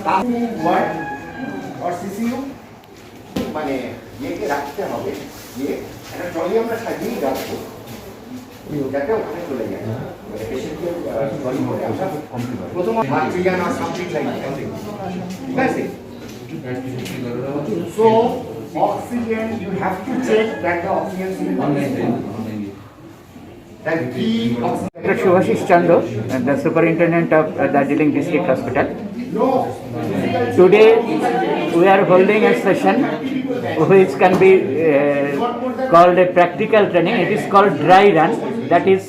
Word আর CCU মানে ইয়েকে রাখতে হবে, ইয়ে একটা ট্রলি আমরা সাজিয়েই রাখবো যাতে ওখানে চলে যায়, মানে পেশেন্টকে ট্রলি করে আমরা প্রথম মাতৃযান আর সামথিং লাইক ঠিক আছে। So oxygen, you have to check that the oxygen cylinder that Dr. Shubhashish Chandra, the Superintendent of Darjeeling District Hospital. Today we are holding a session which can be called a practical training. It is called dry run. That is,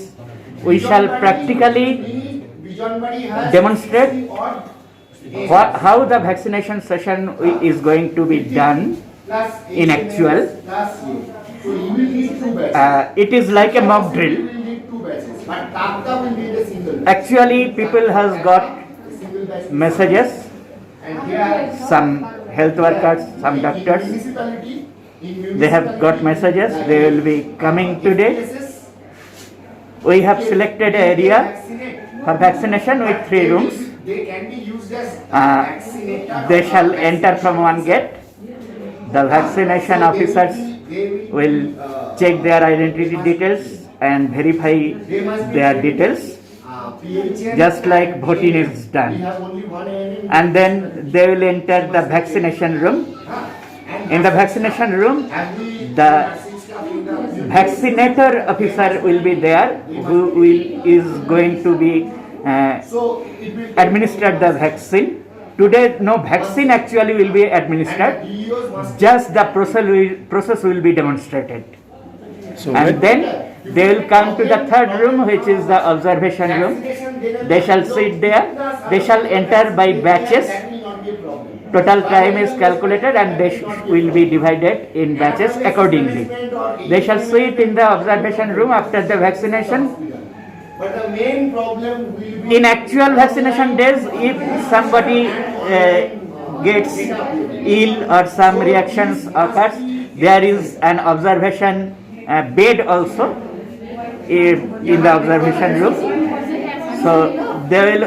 we shall practically demonstrate how the vaccination session is going to be done in actual. It is like a mock drill. Actually, people has got messages, some health workers, some doctors, they have got messages, they will be coming today. We have selected an area for vaccination with 3 rooms. They shall enter from one gate. The vaccination officers will check their identity details and verify their details, just like voting is done. And then they will enter the vaccination room. In the vaccination room, the vaccinator officer will be there, who is going to be administered the vaccine. Today no vaccine actually will be administered, just the process will be demonstrated. And then they will come to the 3rd room, which is the observation room. They shall sit there, they shall enter by batches. Total time is calculated and they will be divided in batches accordingly. They shall sit in the observation room after the vaccination. But the main problem will be in actual vaccination days, if somebody gets ill or some reactions occurs, there is an observation bed also in the observation room. So they will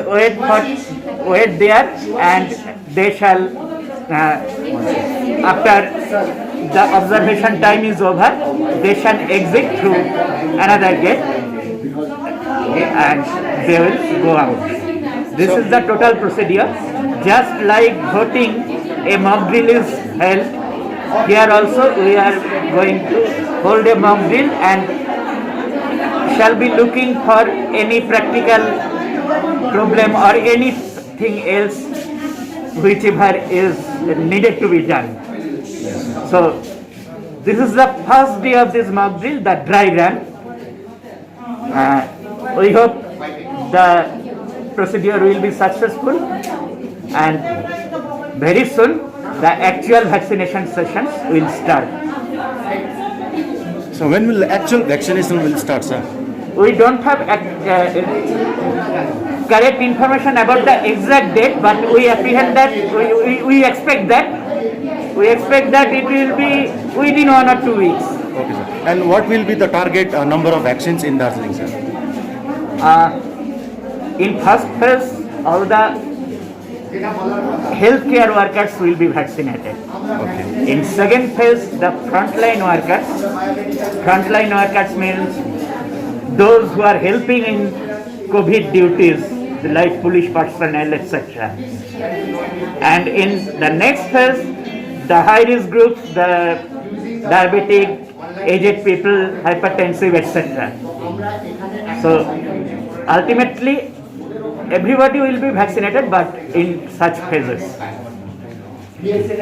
wait there, and they shall after the observation time is over, they shall exit through another gate and they will go out. This is the total procedure. Just like voting, a mock drill is held. Here also we are going to hold a mock drill and shall be looking for any practical problem or anything else whichever is needed to be done. So this is the first day of this mock drill, the dry run. We hope the procedure will be successful, and very soon the actual vaccination sessions will start. So when will the actual vaccination will start, sir? We don't have correct information about the exact date, but we apprehend that we expect that it will be within 1 or 2 weeks. Okay, sir. And what will be the target number of vaccines in Darjeeling, sir? In first phase, all the healthcare workers will be vaccinated. Okay. In second phase, the frontline workers. Frontline workers means those who are helping in COVID duties, like police personnel, etc. And in the next phase, the high risk groups, the diabetic, aged people, hypertensive, etc. So ultimately, everybody will be vaccinated, but in such phases.